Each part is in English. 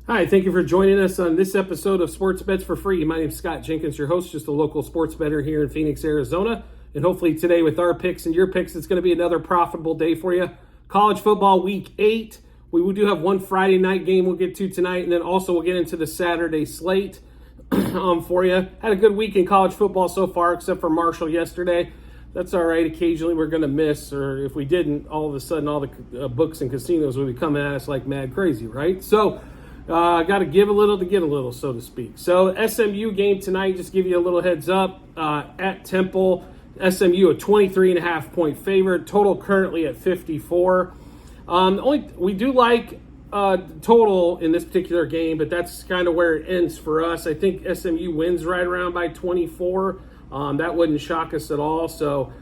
Hi, thank you for joining us on this episode of Sports Bets for Free. My name is Scott Jenkins, your host, just a local sports bettor here in Phoenix, Arizona. And hopefully today with our picks and your picks, it's going to be another profitable day for you. College football week 8. We do have one Friday night game we'll get to tonight, and then also we'll get into the Saturday slate for you. Had a good week in college football so far, except for Marshall yesterday. That's all right. Occasionally we're going to miss, or if we didn't, all of a sudden all the books and casinos will be coming at us like mad crazy, right? So got to give a little to get a little, so to speak. So SMU game tonight, just give you a little heads up. At Temple, SMU a 23.5 point favorite. Total currently at 54. We do like total in this particular game, but that's kind of where it ends for us. I think SMU wins right around by 24. That wouldn't shock us at all. So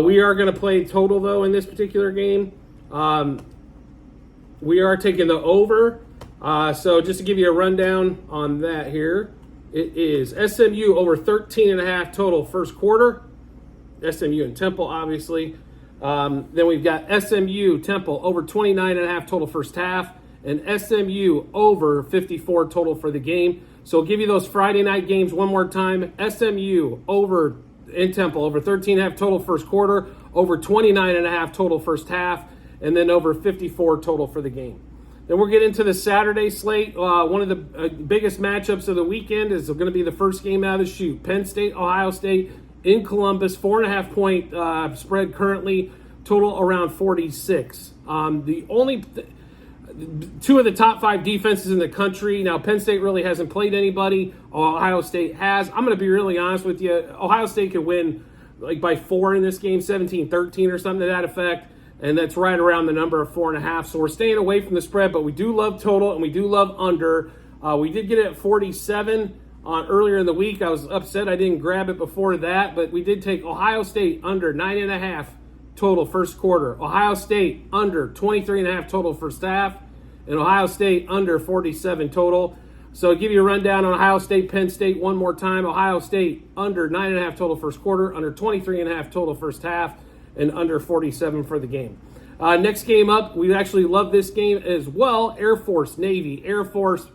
we are going to play total, though, in this particular game. We are taking the over. So just to give you a rundown on that here, it is SMU over 13.5 total first quarter. SMU and Temple, obviously. Then we've got SMU, Temple over 29.5 total first half, and SMU over 54 total for the game. So I'll give you those Friday night games one more time. SMU over in Temple over 13.5 total first quarter, over 29.5 total first half, and then over 54 total for the game. Then we'll get into the Saturday slate. One of the biggest matchups of the weekend is going to be the first game out of the chute. Penn State, Ohio State in Columbus, 4.5 point spread currently, total around 46. The only two of the top 5 defenses in the country. Now, Penn State really hasn't played anybody. Ohio State has. I'm going to be really honest with you. Ohio State could win like by 4 in this game, 17-13 or something to that effect. And that's right around the number of 4.5. So we're staying away from the spread, but we do love total and we do love under. We did get it at 47 earlier in the week. I was upset I didn't grab it before that, but we did take Ohio State under 9.5 total first quarter. Ohio State under 23.5 total first half, and Ohio State under 47 total. So I'll give you a rundown on Ohio State, Penn State one more time. Ohio State under 9.5 total first quarter, under 23.5 total first half, and under 47 for the game. Next game up, we actually love this game as well. Air Force, Navy. Air Force,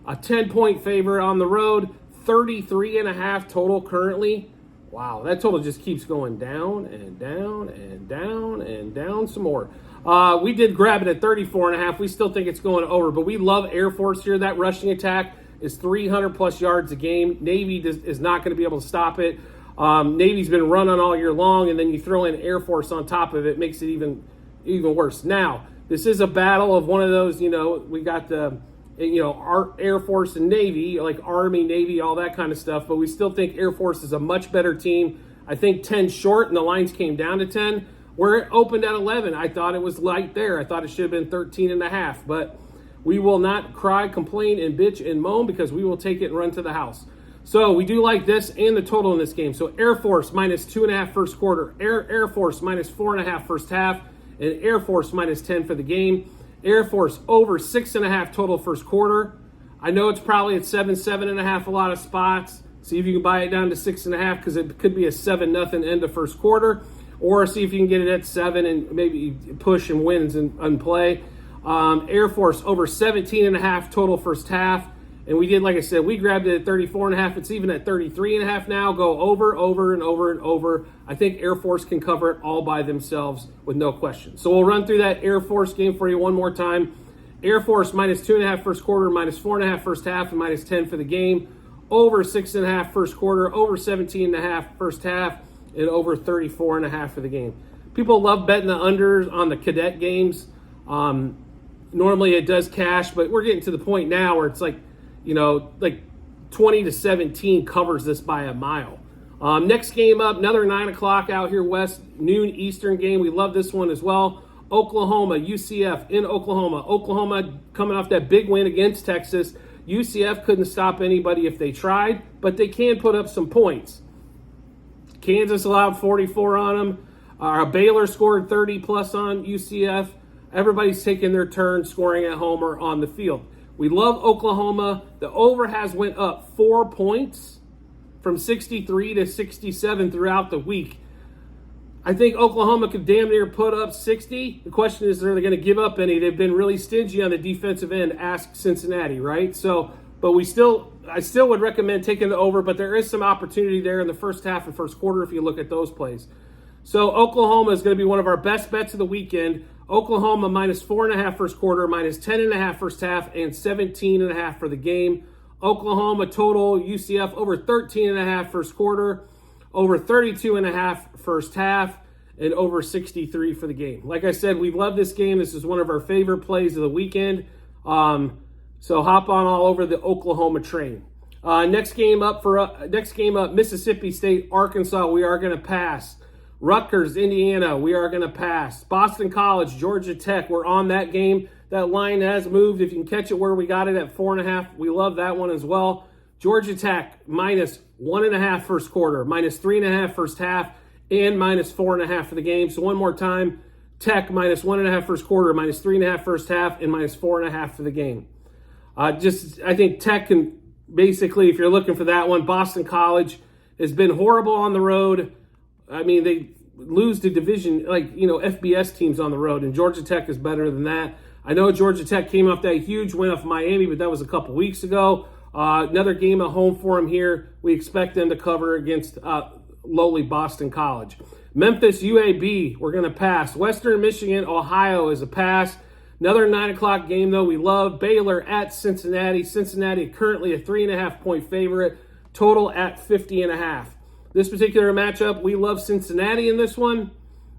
a 10-point favorite on the road, 33.5 total currently. Wow, that total just keeps going down and down and down and down some more. We did grab it at 34.5. We still think it's going over, but we love Air Force here. That rushing attack is 300-plus yards a game. Navy is not going to be able to stop it. Navy's been running all year long, and then you throw in Air Force on top of it, makes it even worse. Now, this is a battle of one of those, we got the, our Air Force and Navy, like Army, Navy, all that kind of stuff, but we still think Air Force is a much better team. I think 10 short, and the lines came down to 10. Where it opened at 11, I thought it was light there. I thought it should have been 13.5, but we will not cry, complain, and bitch and moan because we will take it and run to the house. So we do like this and the total in this game. So Air Force minus 2.5 first quarter, Air Force minus 4.5 first half, and Air Force minus 10 for the game. Air Force over 6.5 total first quarter. I know it's probably at 7.5 a lot of spots. See if you can buy it down to 6.5 because it could be a 7-0 end of first quarter, or see if you can get it at 7 and maybe push and wins and play. Air Force over 17.5 total first half. And we did, like I said, we grabbed it at 34.5. It's even at 33.5 now. Go over, and over. I think Air Force can cover it all by themselves with no question. So we'll run through that Air Force game for you one more time. Air Force minus 2.5 first quarter, minus 4.5 first half, and minus 10 for the game. Over 6.5 first quarter, over 17.5 first half, and over 34.5 for the game. People love betting the unders on the cadet games. Normally it does cash, but we're getting to the point now where it's like 20-17 covers this by a mile. Next game up, another 9 o'clock out here west, noon Eastern game. We love this one as well. Oklahoma, UCF in Oklahoma. Oklahoma coming off that big win against Texas. UCF couldn't stop anybody if they tried, but they can put up some points. Kansas allowed 44 on them. Baylor scored 30-plus on UCF. Everybody's taking their turn scoring at home or on the field. We love Oklahoma. The over has went up 4 points from 63 to 67 throughout the week. I think Oklahoma could damn near put up 60. The question is, are they going to give up any? They've been really stingy on the defensive end. Ask Cincinnati, right? So, but I still would recommend taking the over, but there is some opportunity there in the first half and first quarter if you look at those plays. So Oklahoma is going to be one of our best bets of the weekend. Oklahoma minus 4.5 first quarter, minus 10.5 first half, and 17.5 for the game. Oklahoma total UCF over 13.5 first quarter, over 32.5 first half, and over 63 for the game. Like I said, we love this game. This is one of our favorite plays of the weekend. So hop on all over the Oklahoma train. Next game up, Mississippi State, Arkansas. We are going to pass. Rutgers, Indiana. We are going to pass. Boston College, Georgia Tech. We're on that game. That line has moved. If you can catch it where we got it at 4.5, we love that one as well. Georgia Tech minus 1.5 first quarter, minus 3.5 first half, and minus 4.5 for the game. So one more time, Tech minus 1.5 first quarter, minus 3.5 first half, and minus 4.5 for the game. I think Tech can basically, if you're looking for that one, Boston College has been horrible on the road. I mean, they lose to division, FBS teams on the road, and Georgia Tech is better than that. I know Georgia Tech came off that huge win off Miami, but that was a couple weeks ago. Another game at home for them here. We expect them to cover against lowly Boston College. Memphis, UAB, we're going to pass. Western Michigan, Ohio is a pass. Another 9 o'clock game, though, we love. Baylor at Cincinnati. Cincinnati currently a 3.5-point favorite. Total at 50.5. This particular matchup, we love Cincinnati in this one,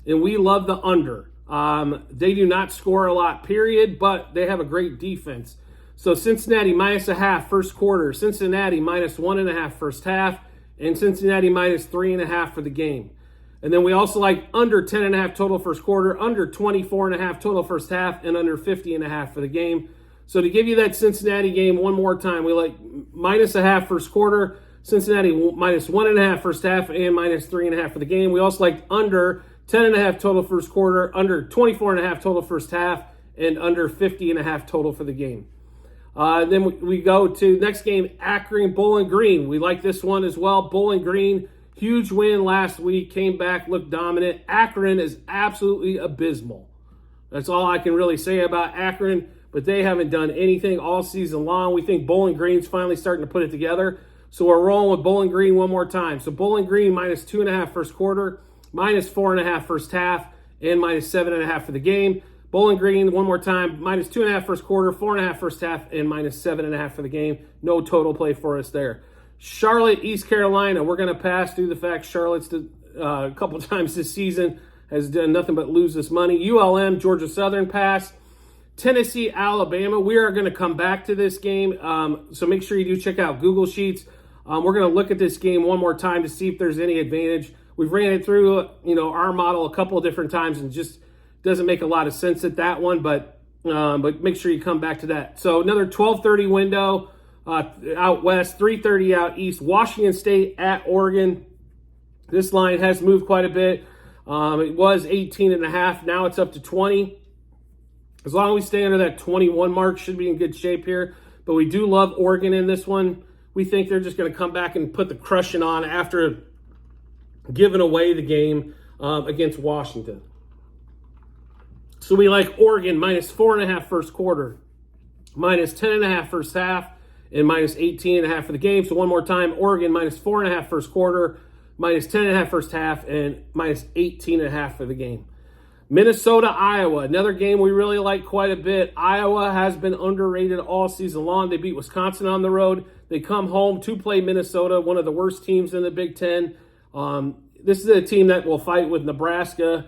and we love the under. They do not score a lot, period, but they have a great defense. So Cincinnati minus 0.5 first quarter, Cincinnati minus 1.5 first half, and Cincinnati minus 3.5 for the game. And then we also like under 10.5 total first quarter, under 24.5 total first half, and under 50.5 for the game. So to give you that Cincinnati game one more time, we like minus 0.5 first quarter, Cincinnati minus 1.5 first half, and minus 3.5 for the game. We also like under 10.5 total first quarter, under 24.5 total first half, and under 50.5 total for the game. Then we go to next game, Akron, Bowling Green. We like this one as well. Bowling Green, huge win last week, came back, looked dominant. Akron is absolutely abysmal. That's all I can really say about Akron, but they haven't done anything all season long. We think Bowling Green's finally starting to put it together. So we're rolling with Bowling Green one more time. So Bowling Green minus 2.5 first quarter, minus 4.5 first half, and minus 7.5 for the game. Bowling Green, one more time, minus 2.5 first quarter, 4.5 first half, and minus 7.5 for the game. No total play for us there. Charlotte, East Carolina, we're going to pass due to the fact Charlotte's a couple times this season has done nothing but lose this money. ULM, Georgia Southern, pass. Tennessee, Alabama, we are going to come back to this game, so make sure you do check out Google Sheets. We're going to look at this game one more time to see if there's any advantage. We've ran it through, our model a couple of different times and just doesn't make a lot of sense at that one, but make sure you come back to that. So another 12:30 window out west, 3:30 out east. Washington State at Oregon. This line has moved quite a bit. It was 18.5. Now it's up to 20. As long as we stay under that 21 mark, should be in good shape here. But we do love Oregon in this one. We think they're just going to come back and put the crushing on after giving away the game against Washington. So we like Oregon minus 4.5 first quarter, minus 10.5 first half, and minus 18.5 for the game. So one more time, Oregon minus 4.5 first quarter, minus 10.5 first half, and minus 18.5 for the game. Minnesota, Iowa, another game we really like quite a bit. Iowa has been underrated all season long. They beat Wisconsin on the road. They come home to play Minnesota, one of the worst teams in the Big Ten. This is a team that will fight with Nebraska,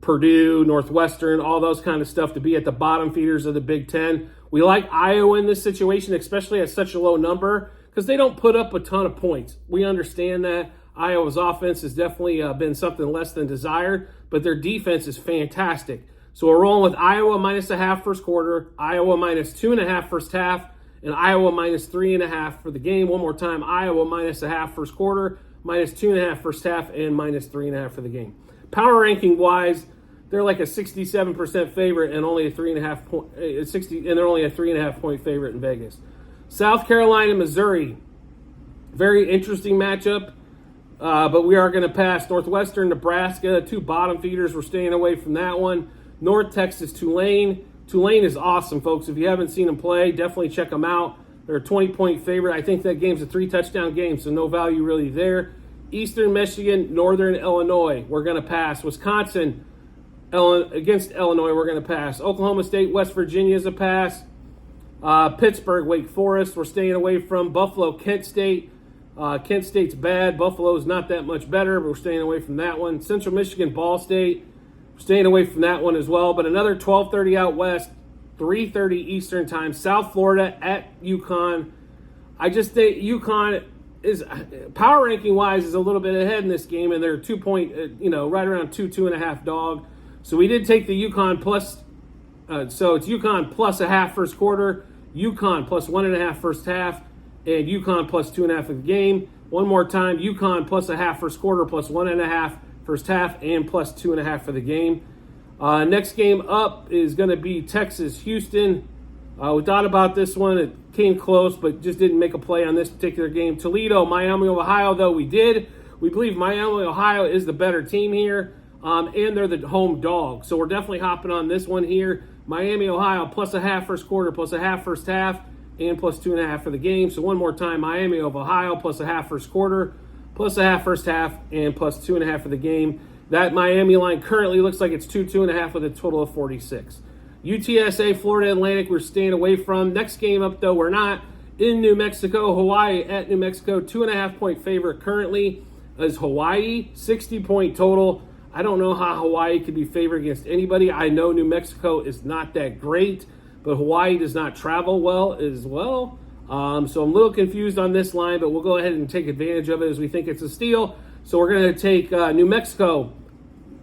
Purdue, Northwestern, all those kind of stuff to be at the bottom feeders of the Big Ten. We like Iowa in this situation, especially at such a low number, because they don't put up a ton of points. We understand that. Iowa's offense has definitely been something less than desired, but their defense is fantastic. So we're rolling with Iowa minus 0.5 first quarter, Iowa minus 2.5 first half, and Iowa minus 3.5 for the game. One more time, Iowa minus 0.5 first quarter, minus 2.5 first half, and minus 3.5 for the game. Power ranking wise, they're like a 67% favorite and only a 3.5 point 60, and they're only a 3.5 point favorite in Vegas. South Carolina, Missouri, very interesting matchup. But we are going to pass Northwestern Nebraska, 2 bottom feeders. We're staying away from that one. North Texas Tulane. Tulane is awesome, folks. If you haven't seen them play, definitely check them out. They're a 20-point favorite. I think that game's a 3-touchdown game, so no value really there. Eastern Michigan, Northern Illinois. We're going to pass. Wisconsin against Illinois, we're going to pass. Oklahoma State, West Virginia is a pass. Pittsburgh, Wake Forest, we're staying away from. Buffalo, Kent State. Kent State's bad. Buffalo's not that much better, but we're staying away from that one. Central Michigan, Ball State. We're staying away from that one as well. But another 12:30 out west, 3:30 Eastern time. South Florida at UConn. I just think UConn is, power ranking wise, is a little bit ahead in this game, and they're 2-point, right around 2.5 dog. So we did take the UConn plus. So it's UConn plus a half first quarter, UConn plus 1.5 first half, and UConn plus 2.5 of the game. One more time, UConn plus a half first quarter, plus 1.5 first half, and plus 2.5 for the game. Next game up is going to be Texas-Houston. We thought about this one. It came close, but just didn't make a play on this particular game. Toledo, Miami, Ohio, though we did. We believe Miami, Ohio is the better team here, and they're the home dog. So we're definitely hopping on this one here. Miami, Ohio, plus a half first quarter, plus a half first half, and plus 2.5 for the game. So one more time, Miami of Ohio, plus a half first quarter, plus a half first half, and plus 2.5 for the game. That Miami line currently looks like it's 2.5 with a total of 46. UTSA, Florida Atlantic, we're staying away from. Next game up, though, we're not. In New Mexico, Hawaii at New Mexico, 2.5-point favorite currently is Hawaii, 60-point total. I don't know how Hawaii could be favored against anybody. I know New Mexico is not that great, but Hawaii does not travel well as well. So I'm a little confused on this line, but we'll go ahead and take advantage of it as we think it's a steal. So we're going to take New Mexico.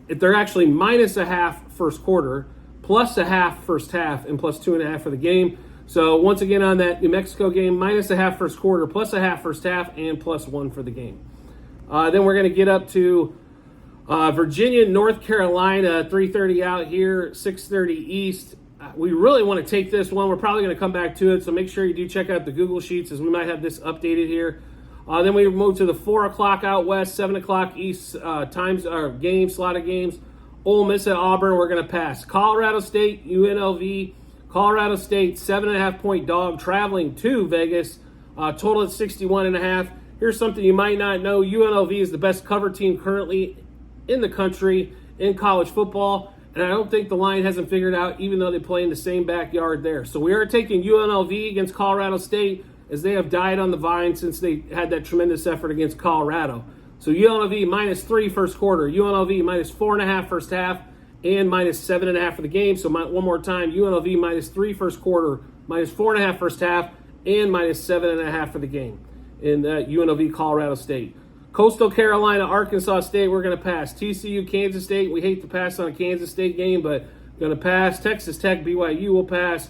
If they're actually minus a half first quarter, plus a half first half, and plus 2.5 for the game. So once again on that New Mexico game, minus a half first quarter, plus a half first half, and plus 1 for the game. Then we're going to get up to Virginia, North Carolina, 3:30 out here, 6:30 East. We really want to take this one. We're probably going to come back to it, so make sure you do check out the Google Sheets as we might have this updated here. Then we move to the 4 o'clock out west, 7 o'clock East times our game, slot of games. Ole Miss at Auburn, we're going to pass. Colorado State, UNLV. Colorado State, 7.5-point dog, traveling to Vegas. Total at 61.5. Here's something you might not know. UNLV is the best cover team currently in the country in college football, and I don't think the line hasn't figured out, even though they play in the same backyard there. So we are taking UNLV against Colorado State, as they have died on the vine since they had that tremendous effort against Colorado. So UNLV minus 3 first quarter, UNLV minus 4.5 first half, and minus 7.5 for the game. So one more time, UNLV minus 3 first quarter, minus 4.5 first half, and minus 7.5 for the game in UNLV Colorado State. Coastal Carolina, Arkansas State, we're going to pass. TCU, Kansas State, we hate to pass on a Kansas State game, but going to pass. Texas Tech, BYU will pass.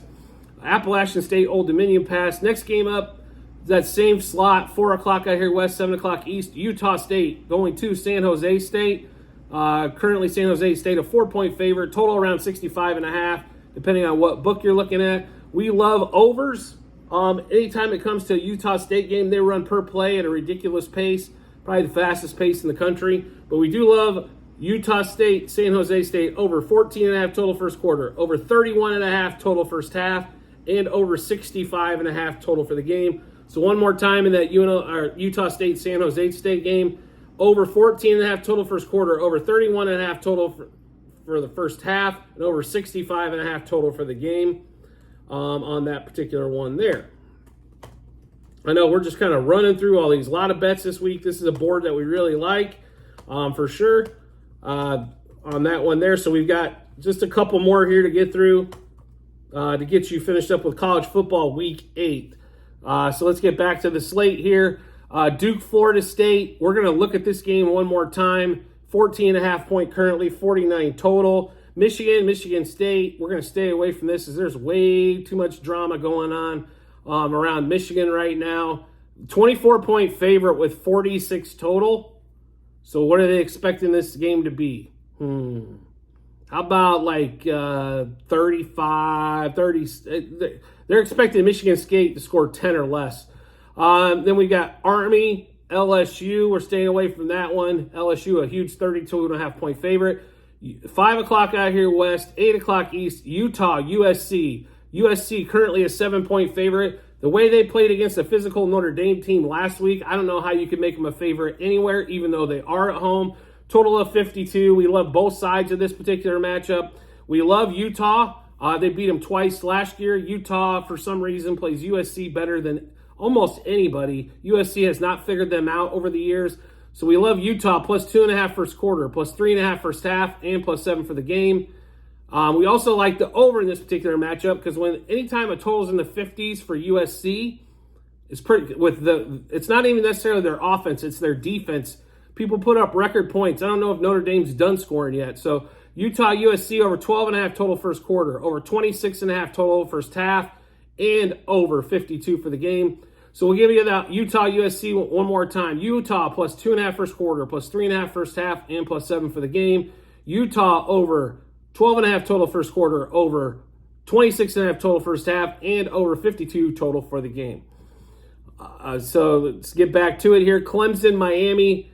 Appalachian State, Old Dominion pass. Next game up, that same slot, 4 o'clock out here west, 7 o'clock east. Utah State going to San Jose State. Currently San Jose State a 4-point favorite, total around 65.5, depending on what book you're looking at. We love overs. Anytime it comes to a Utah State game, they run per play at a ridiculous pace. Probably the fastest pace in the country. But we do love Utah State, San Jose State, over 14.5 total first quarter, over 31.5 total first half, and over 65.5 total for the game. So one more time in that Utah State, San Jose State game, over 14.5 total first quarter, over 31.5 total for the first half, and over 65.5 total for the game on that particular one there. I know we're just kind of running through all these. A lot of bets this week. This is a board that we really like for sure on that one there. So we've got just a couple more here to get through to get you finished up with college football week 8. So let's get back to the slate here. Duke, Florida State. We're going to look at this game one more time. 14.5 point currently, 49 total. Michigan State. We're going to stay away from this as there's way too much drama going on around Michigan right now. 24-point favorite with 46 total. So what are they expecting this game to be? How about like 35, 30? They're expecting Michigan State to score 10 or less. Then we got Army LSU, we're staying away from that one. LSU, a huge 32.5-point favorite. 5 o'clock out here west, 8 o'clock east, Utah, USC. USC currently a 7-point favorite. The way they played against a physical Notre Dame team last week, I don't know how you can make them a favorite anywhere, even though they are at home. Total of 52. We love both sides of this particular matchup. We love Utah. They beat them twice last year. Utah, for some reason, plays USC better than almost anybody. USC has not figured them out over the years. So we love Utah plus 2.5 first quarter, plus 3.5 first half, and plus 7 for the game. We also like the over in this particular matchup because anytime a total's in the 50s for USC, it's not even necessarily their offense, it's their defense. People put up record points. I don't know if Notre Dame's done scoring yet. So Utah, USC over 12.5 total first quarter, over 26.5 total first half, and over 52 for the game. So we'll give you that Utah, USC one more time. Utah plus 2.5 first quarter, plus 3.5 first half, and plus 7 for the game. Utah over 12.5 total first quarter, over 26.5 total first half, and over 52 total for the game. So let's get back to it here. Clemson, Miami.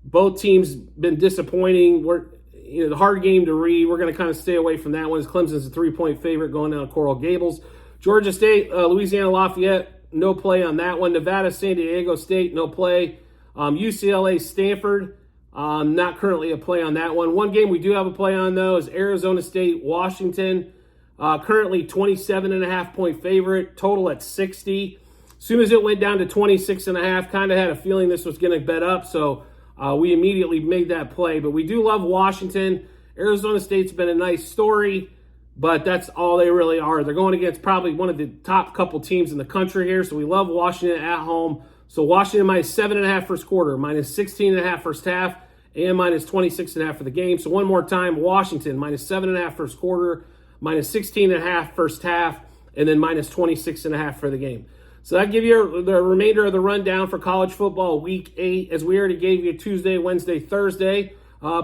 Both teams been disappointing. The hard game to read. We're going to kind of stay away from that one. Clemson's a 3-point favorite going down to Coral Gables. Georgia State, Louisiana Lafayette, no play on that one. Nevada, San Diego State, no play. UCLA, Stanford, not currently a play on that one. One game we do have a play on, though, is Arizona State, Washington. Currently 27.5-point favorite, total at 60. As soon as it went down to 26.5, kind of had a feeling this was going to bet up, so we immediately made that play. But we do love Washington. Arizona State's been a nice story, but that's all they really are. They're going against probably one of the top couple teams in the country here, so we love Washington at home. So Washington minus 7.5 first quarter, minus 16.5 first half, and minus 26.5 for the game. So one more time, Washington minus 7.5 first quarter, minus 16.5 first half, and then minus 26.5 for the game. So that give you the remainder of the rundown for college football week 8, as we already gave you Tuesday, Wednesday, Thursday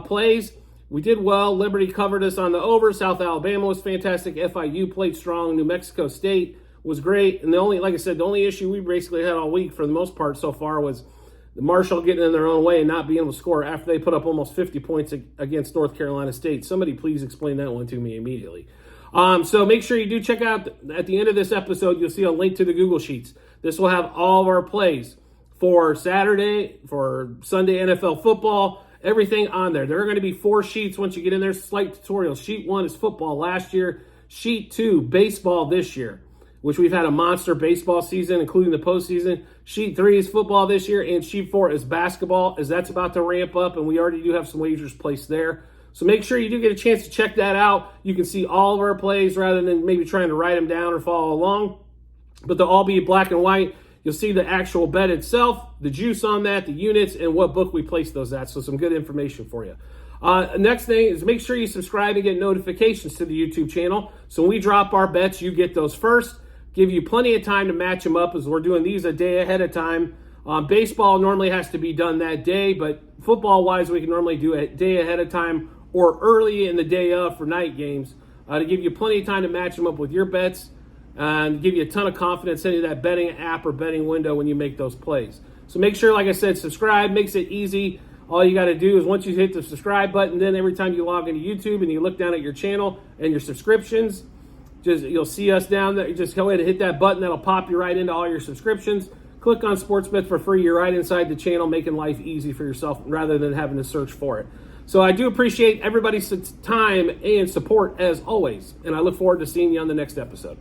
plays. We did well. Liberty covered us on the over. South Alabama was fantastic. FIU played strong. New Mexico State was great. And the only issue we basically had all week for the most part so far was the Marshall getting in their own way and not being able to score after they put up almost 50 points against North Carolina State. Somebody please explain that one to me immediately. So make sure you do check out, at the end of this episode, you'll see a link to the Google Sheets. This will have all of our plays for Saturday, for Sunday NFL football, everything on there. There are going to be 4 sheets once you get in there. Slight tutorial. Sheet 1 is football last year. Sheet 2, baseball this year, which we've had a monster baseball season, including the postseason. Sheet 3 is football this year, and Sheet 4 is basketball, as that's about to ramp up, and we already do have some wagers placed there. So make sure you do get a chance to check that out. You can see all of our plays rather than maybe trying to write them down or follow along. But they'll all be black and white. You'll see the actual bet itself, the juice on that, the units, and what book we place those at. So some good information for you. Next thing is make sure you subscribe and get notifications to the YouTube channel. So when we drop our bets, you get those first. Give you plenty of time to match them up, as we're doing these a day ahead of time. Baseball normally has to be done that day, but football-wise, we can normally do it a day ahead of time or early in the day of for night games to give you plenty of time to match them up with your bets and give you a ton of confidence into that betting app or betting window when you make those plays. So make sure, like I said, subscribe. Makes it easy. All you got to do is once you hit the subscribe button, then every time you log into YouTube and you look down at your channel and your subscriptions, you'll see us down there. Just go ahead and hit that button. That'll pop you right into all your subscriptions. Click on Sportsbet for free. You're right inside the channel, making life easy for yourself rather than having to search for it. So I do appreciate everybody's time and support as always, and I look forward to seeing you on the next episode.